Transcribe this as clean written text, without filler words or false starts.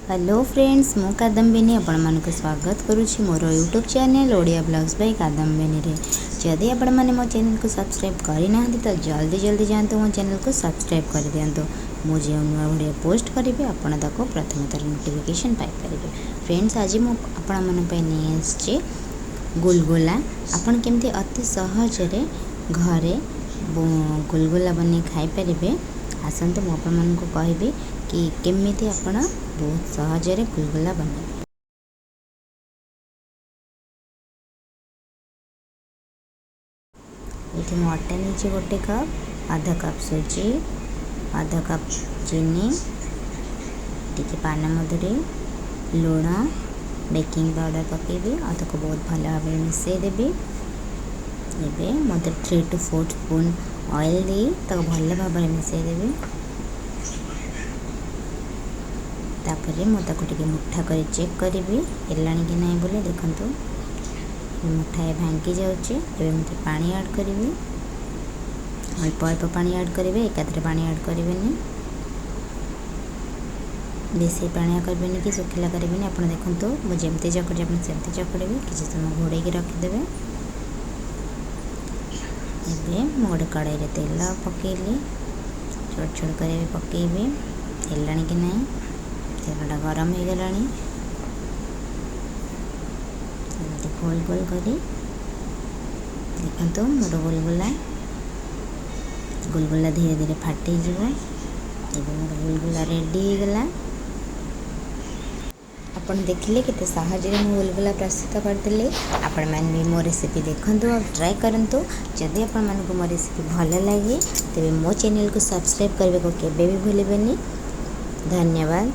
Hello friends मु kadambini आपण मानक स्वागत करुछि मोर YouTube channel Odia blogs by kadambini रे। जदि आपण माने मो चैनल को सब्सक्राइब करि ना तो जल्दी जल्दी जानतो मो चैनल को सब्सक्राइब कर दियंतो। मु जे नुआ वीडियो पोस्ट करिवे आपण ताको प्रथम तर नोटिफिकेशन पाई परिबे। फ्रेंड्स आज मु आपण मन पे नै आछि गुलगुला। आपण केमती अति सहज रे घरे गुलगुला बनी खाई परिबे। आसंतु मु आपण मन को कहबी कि केमिति आपण बहुत सहज रे गुलगुला बने। ये अटा नहीं गोटे कप आधा कप सुजी आधा कप चीनी टी पान मधुरी लुण बेकिंग पाउडर पकेबी और ताको बहुत भल भाव मिसईदेवी। ये मत 3 to 4 स्पून ऑयल दे भल भाव मिसईदेवी। तापर मुझे मुठा कर चेक करी हेलाणी कि नहीं बोले देखो मुठा भांगी जाऊँगी। मुझे पानी ऐड करी अल्प अल्प पानी ऐड करेंगे एकाथरे पानी ऐड करेंगे बेसी पानिया करेंगे कि सुखिला करेंगे। आप देखो मुझे चकड़ी आप सेमती चकड़े किसी समय घोड़े रखिदे। एवं गोटे कड़ाई में तेल पकेली छोट छोट कर पकेबी हेलाणी कि नहीं तेलटा गरम हो गला गोल गोल करी देखो मोर गुलगुला गुलगुला धीरे धीरे फाटी मोर गुलगुला रेडी हो गला। आपण देखिले केते सहज रे मु गुलगुला प्रस्तुत करदेले। आपण मान भी मो रेसिपी देखंतु और ट्राई करंतु। जदि आपण मान को मो रेसिपी भल लगे तेबे मो चैनल को सब्सक्राइब करबे को केबे भी भूलिबेनी। धन्यवाद।